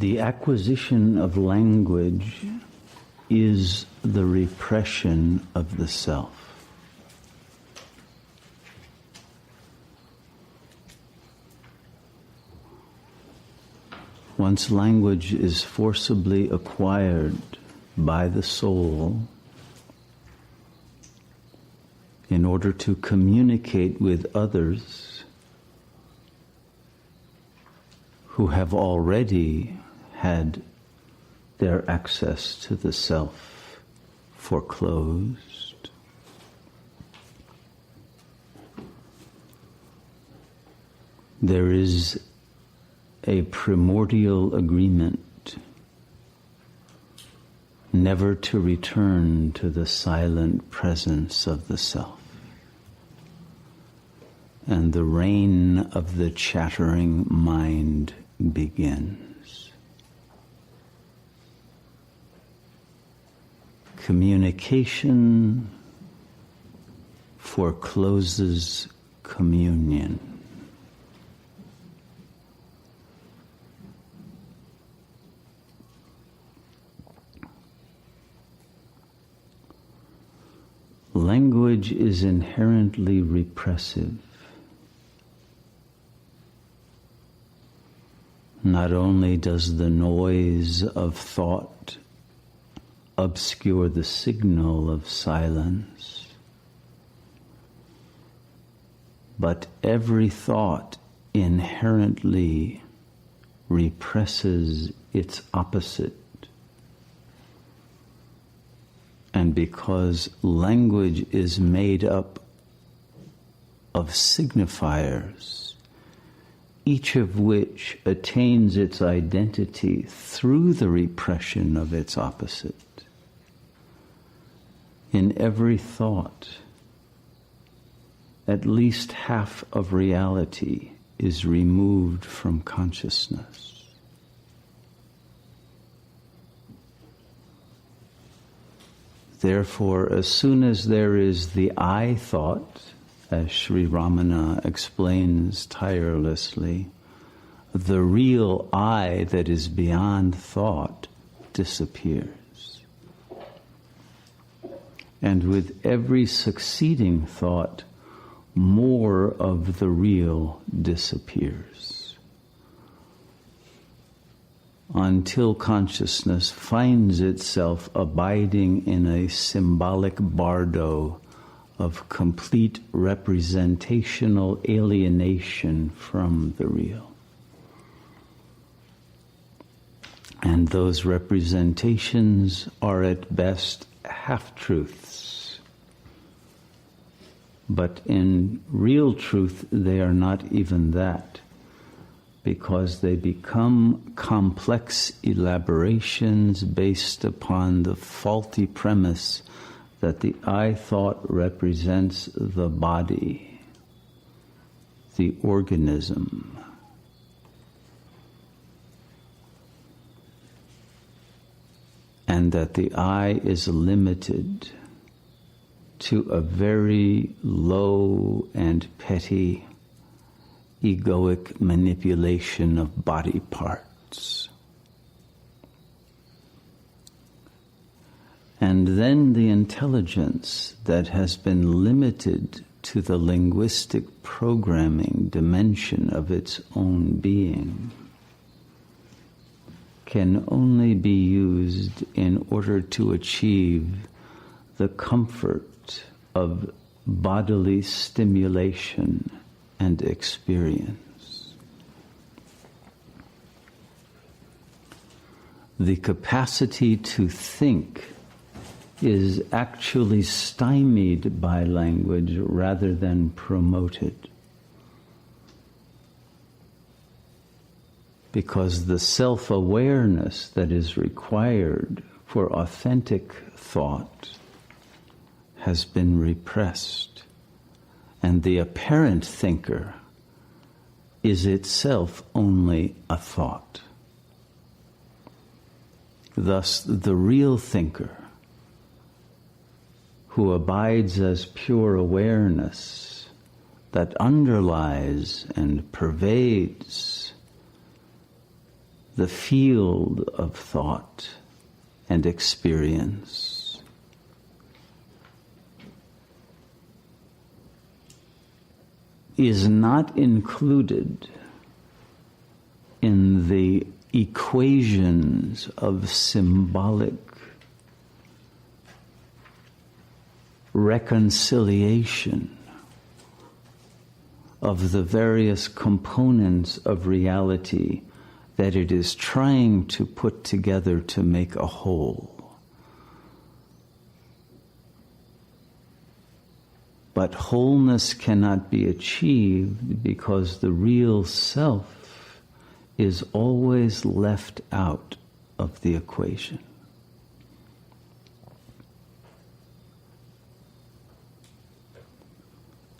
The acquisition of language is the repression of the self. Once language is forcibly acquired by the soul in order to communicate with others who have already had their access to the self foreclosed, there is a primordial agreement never to return to the silent presence of the self. And the reign of the chattering mind begins. Communication forecloses communion. Language is inherently repressive. Not only does the noise of thought obscure the signal of silence, but every thought inherently represses its opposite. And because language is made up of signifiers, each of which attains its identity through the repression of its opposite, in every thought, at least half of reality is removed from consciousness. Therefore, as soon as there is the I thought, as Sri Ramana explains tirelessly, the real I that is beyond thought disappears. And with every succeeding thought, more of the real disappears, until consciousness finds itself abiding in a symbolic bardo of complete representational alienation from the real. And those representations are at best half-truths. But in real truth, they are not even that, because they become complex elaborations based upon the faulty premise that the I thought represents the body, the organism. And that the I is limited to a very low and petty egoic manipulation of body parts. And then the intelligence that has been limited to the linguistic programming dimension of its own being can only be used in order to achieve the comfort of bodily stimulation and experience. The capacity to think is actually stymied by language rather than promoted, because the self-awareness that is required for authentic thought has been repressed, and the apparent thinker is itself only a thought. Thus, the real thinker, who abides as pure awareness that underlies and pervades the field of thought and experience. Is not included in the equations of symbolic reconciliation of the various components of reality that it is trying to put together to make a whole. But wholeness cannot be achieved because the real self is always left out of the equation.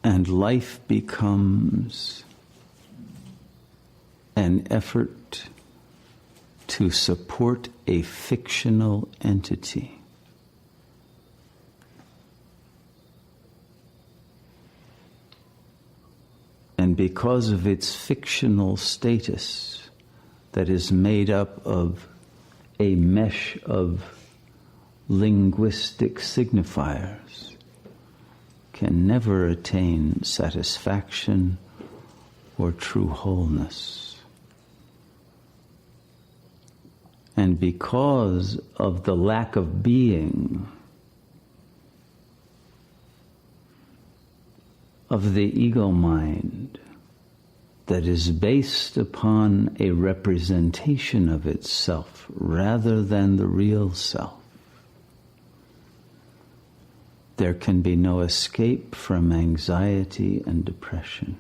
And life becomes an effort to support a fictional entity. And because of its fictional status that is made up of a mesh of linguistic signifiers, can never attain satisfaction or true wholeness. And because of the lack of being of the ego mind that is based upon a representation of itself rather than the real self, there can be no escape from anxiety and depression.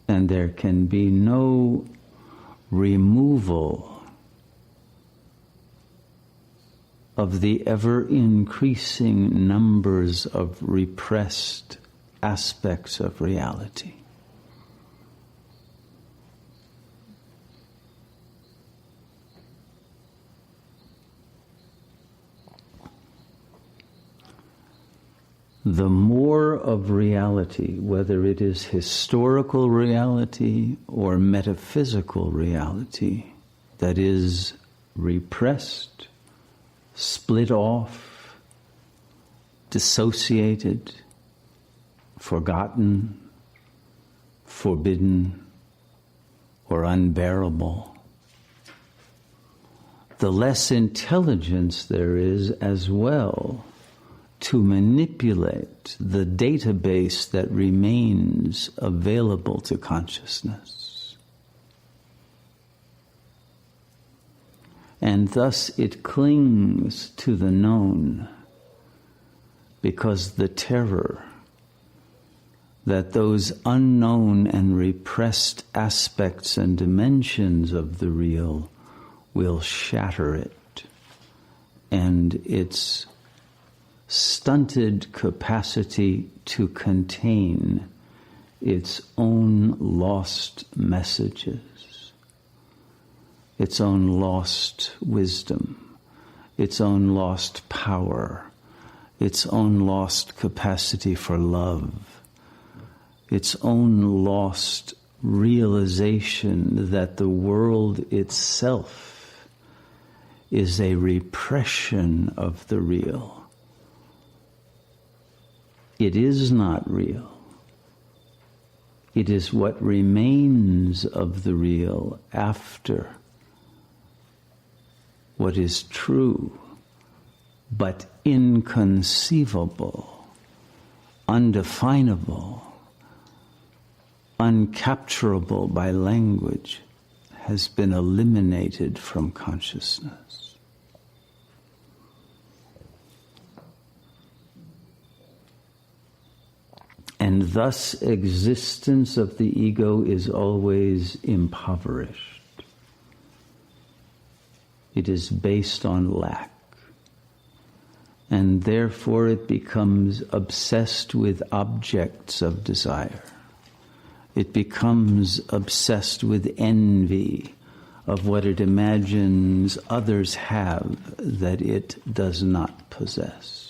And there can be no removal of the ever-increasing numbers of repressed aspects of reality. The more of reality, whether it is historical reality or metaphysical reality, that is repressed, split off, dissociated, forgotten, forbidden, or unbearable, the less intelligence there is as well to manipulate the database that remains available to consciousness. And thus it clings to the known because the terror that those unknown and repressed aspects and dimensions of the real will shatter it, and its stunted capacity to contain its own lost messages, its own lost wisdom, its own lost power, its own lost capacity for love, its own lost realization that the world itself is a repression of the real. It is not real. It is what remains of the real after what is true, but inconceivable, undefinable, uncapturable by language, has been eliminated from consciousness. And thus existence of the ego is always impoverished. It is based on lack. And therefore it becomes obsessed with objects of desire. It becomes obsessed with envy of what it imagines others have that it does not possess.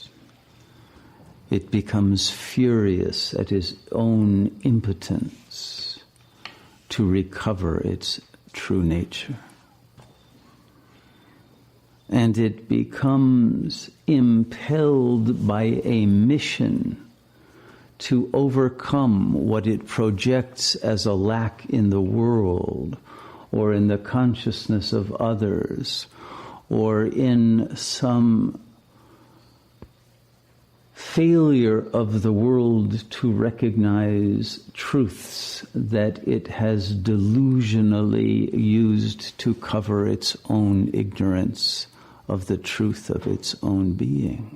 It becomes furious at its own impotence to recover its true nature. And it becomes impelled by a mission to overcome what it projects as a lack in the world, or in the consciousness of others, or in some failure of the world to recognize truths that it has delusionally used to cover its own ignorance of the truth of its own being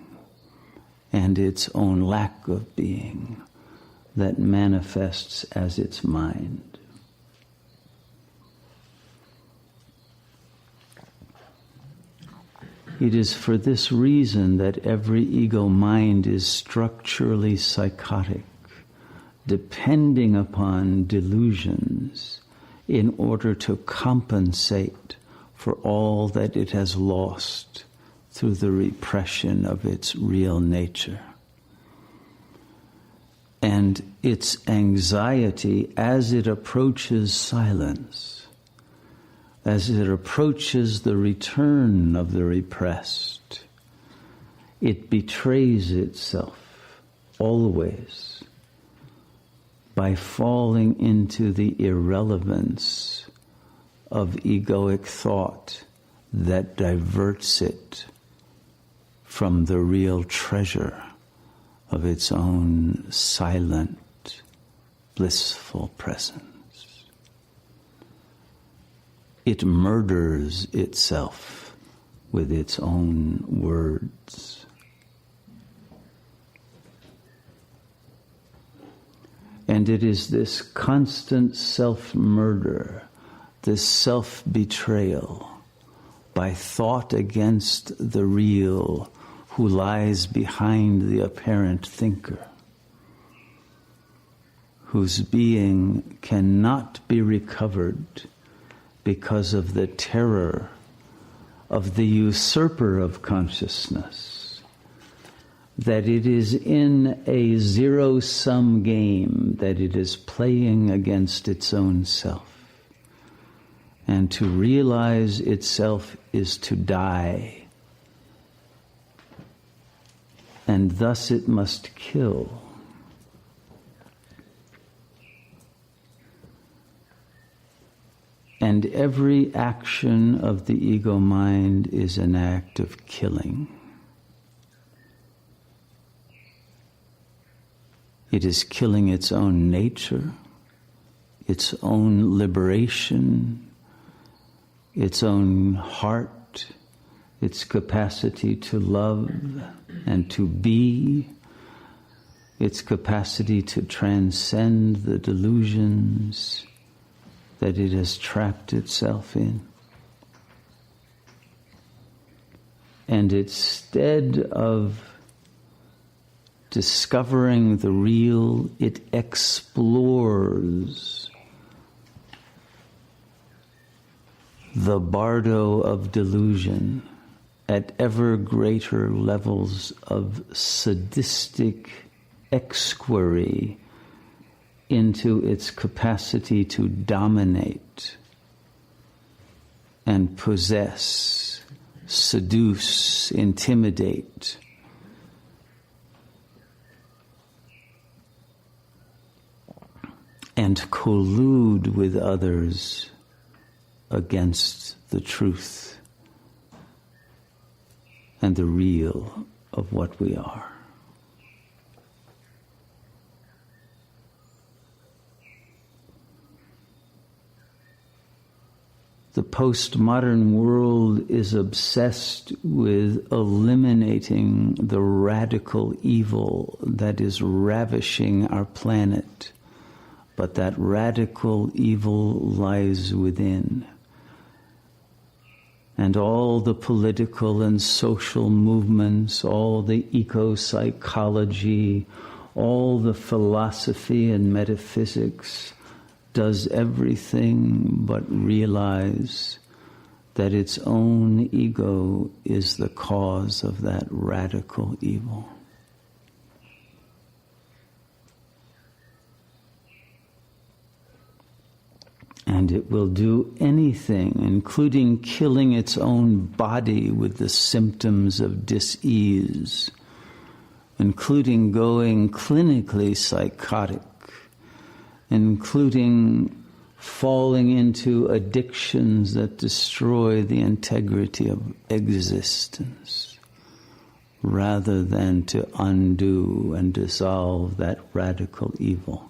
and its own lack of being that manifests as its mind. It is for this reason that every ego mind is structurally psychotic, depending upon delusions in order to compensate for all that it has lost through the repression of its real nature. And its anxiety as it approaches silence, as it approaches the return of the repressed, it betrays itself always by falling into the irrelevance of egoic thought that diverts it from the real treasure of its own silent, blissful presence. It murders itself with its own words. And it is this constant self-murder, this self-betrayal by thought against the real who lies behind the apparent thinker, whose being cannot be recovered because of the terror of the usurper of consciousness, that it is in a zero-sum game that it is playing against its own self. And to realize itself is to die. And thus it must kill. And every action of the ego mind is an act of killing. It is killing its own nature, its own liberation, its own heart, its capacity to love and to be, its capacity to transcend the delusions that it has trapped itself in. And instead of discovering the real, it explores the bardo of delusion at ever greater levels of sadistic exquiry into its capacity to dominate and possess, seduce, intimidate. And collude with others against the truth and the real of what we are. The postmodern world is obsessed with eliminating the radical evil that is ravishing our planet. But that radical evil lies within. And all the political and social movements, all the eco-psychology, all the philosophy and metaphysics does everything but realize that its own ego is the cause of that radical evil. And it will do anything, including killing its own body with the symptoms of dis-ease, including going clinically psychotic, including falling into addictions that destroy the integrity of existence, rather than to undo and dissolve that radical evil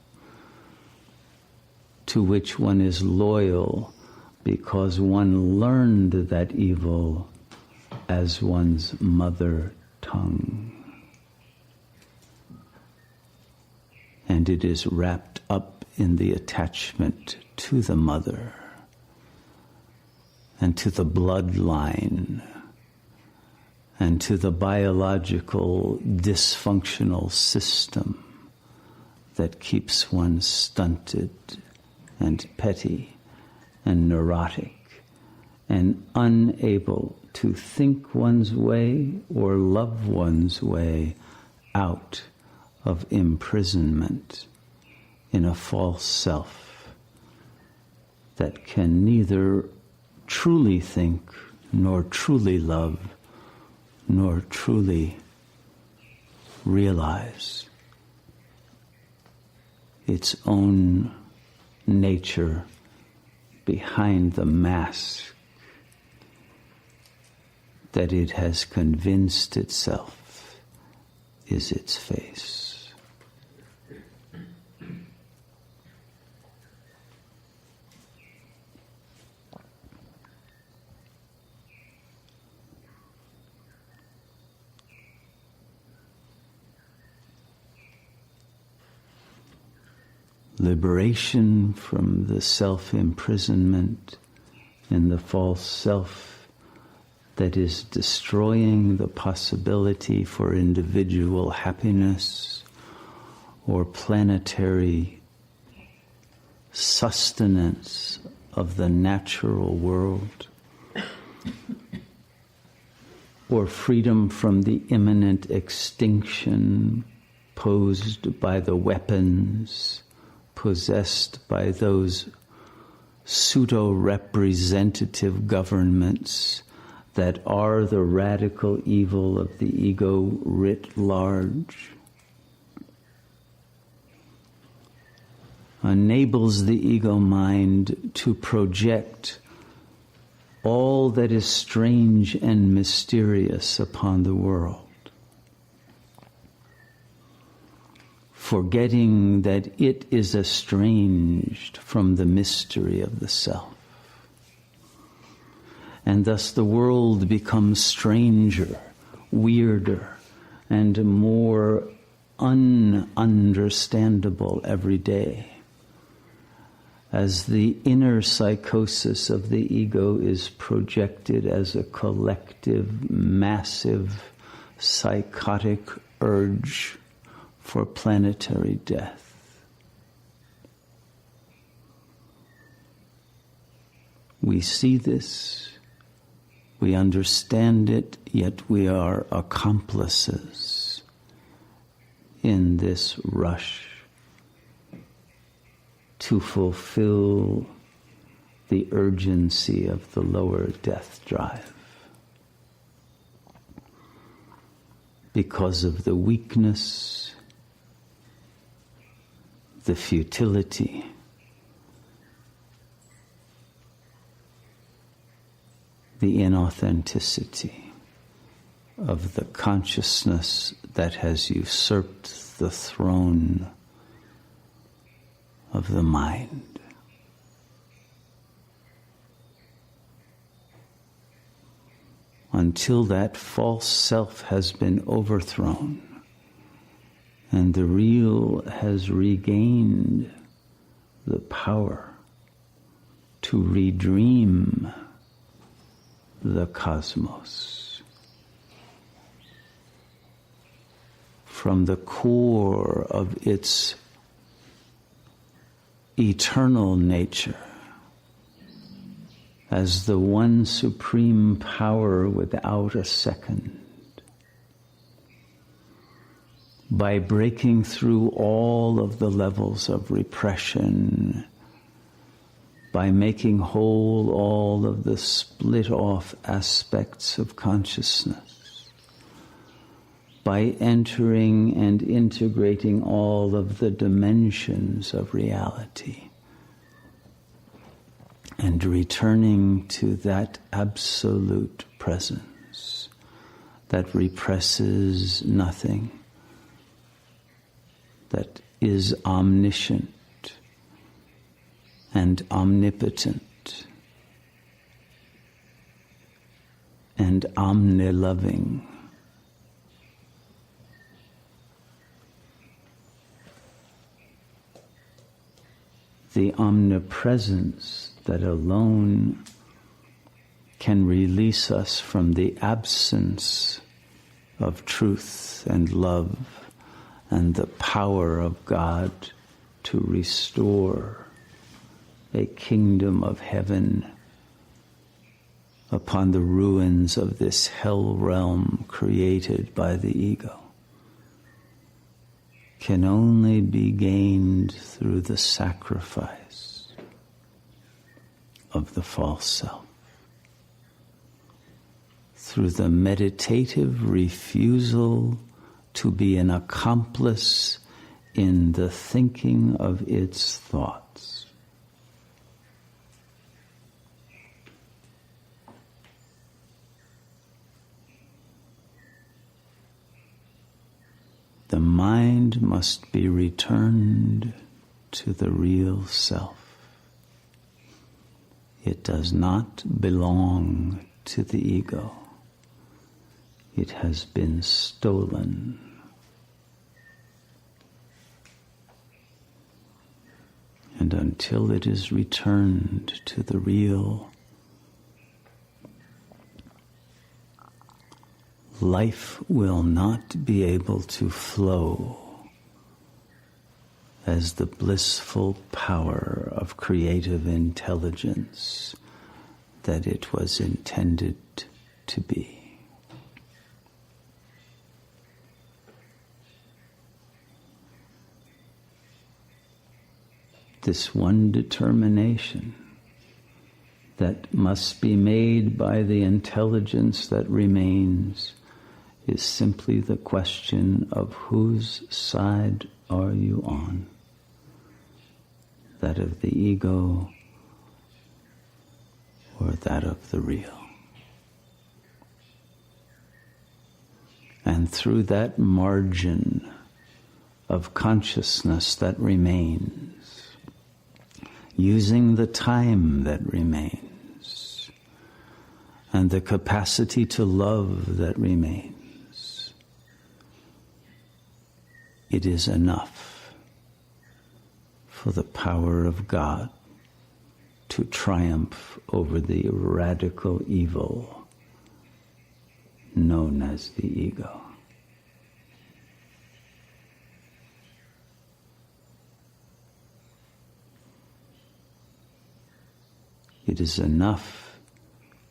to which one is loyal because one learned that evil as one's mother tongue. And it is wrapped up in the attachment to the mother and to the bloodline and to the biological dysfunctional system that keeps one stunted and petty and neurotic and unable to think one's way or love one's way out of imprisonment in a false self that can neither truly think, nor truly love, nor truly realize its own nature behind the mask that it has convinced itself is its face. Liberation from the self-imprisonment in the false self that is destroying the possibility for individual happiness or planetary sustenance of the natural world, or freedom from the imminent extinction posed by the weapons possessed by those pseudo-representative governments that are the radical evil of the ego writ large, enables the ego mind to project all that is strange and mysterious upon the world, forgetting that it is estranged from the mystery of the self. And thus the world becomes stranger, weirder, and more ununderstandable every day, as the inner psychosis of the ego is projected as a collective, massive, psychotic urge for planetary death. We see this, we understand it, yet we are accomplices in this rush to fulfill the urgency of the lower death drive, because of the weakness, the futility, the inauthenticity of the consciousness that has usurped the throne of the mind. Until that false self has been overthrown and the real has regained the power to redream the cosmos from the core of its eternal nature as the one supreme power without a second, by breaking through all of the levels of repression by making whole all of the split-off aspects of consciousness, by entering and integrating all of the dimensions of reality, and returning to that absolute presence that represses nothing, that is omniscient and omnipotent and omniloving. The omnipresence that alone can release us from the absence of truth and love and the power of God to restore a kingdom of heaven upon the ruins of this hell realm created by the ego, can only be gained through the sacrifice of the false self, through the meditative refusal to be an accomplice in the thinking of its thoughts. The mind must be returned to the real self. It does not belong to the ego. It has been stolen. And until it is returned to the real, life will not be able to flow as the blissful power of creative intelligence that it was intended to be. This one determination that must be made by the intelligence that remains is simply the question of whose side are you on? That of the ego or that of the real? And through that margin of consciousness that remains, using the time that remains and the capacity to love that remains, it is enough for the power of God to triumph over the radical evil known as the ego. It is enough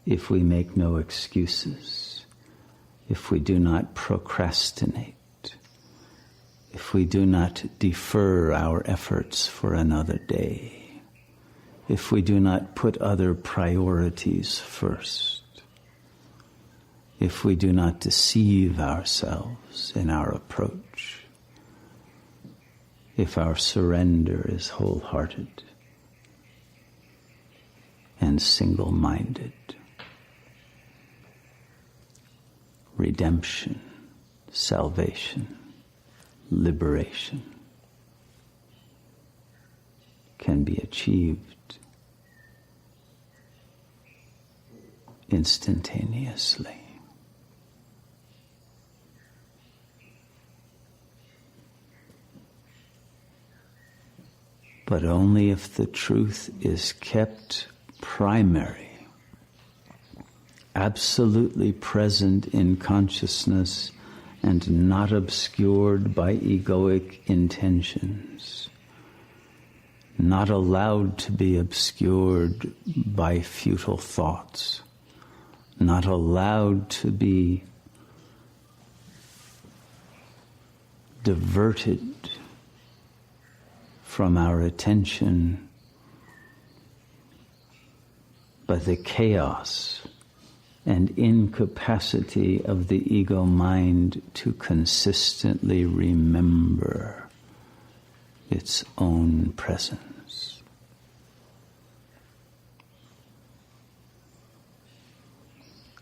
if we make no excuses, if we do not procrastinate, if we do not defer our efforts for another day, if we do not put other priorities first, if we do not deceive ourselves in our approach, if our surrender is wholehearted and single-minded. Redemption, salvation, liberation can be achieved instantaneously. But only if the truth is kept primary, absolutely present in consciousness and not obscured by egoic intentions, not allowed to be obscured by futile thoughts, not allowed to be diverted from our attention by the chaos and incapacity of the ego mind to consistently remember its own presence.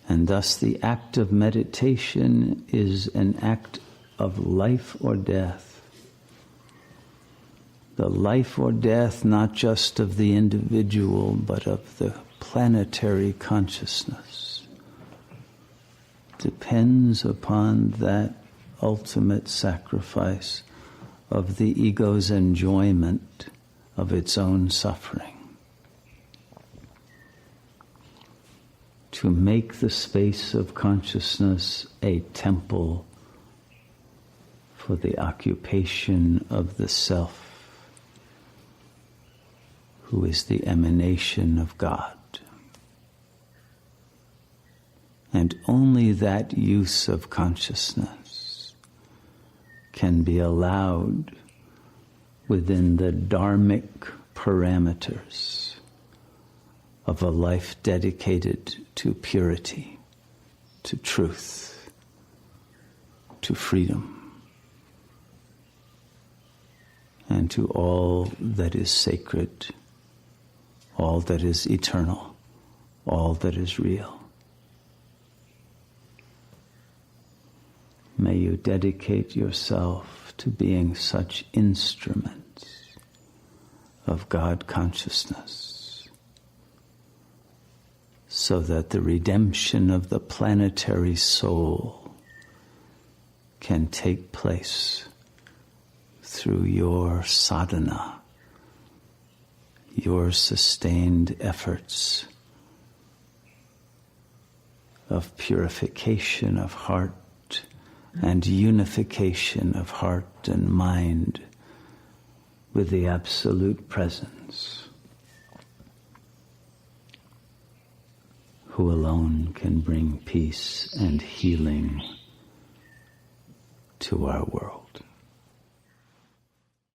And thus the act of meditation is an act of life or death. The life or death not just of the individual, but of the planetary consciousness depends upon that ultimate sacrifice of the ego's enjoyment of its own suffering. To make the space of consciousness a temple for the occupation of the self, who is the emanation of God. And only that use of consciousness can be allowed within the dharmic parameters of a life dedicated to purity, to truth, to freedom, and to all that is sacred, all that is eternal, all that is real. May you dedicate yourself to being such instruments of God consciousness, so that the redemption of the planetary soul can take place through your sadhana, your sustained efforts of purification of heart and unification of heart and mind with the absolute presence, who alone can bring peace and healing to our world.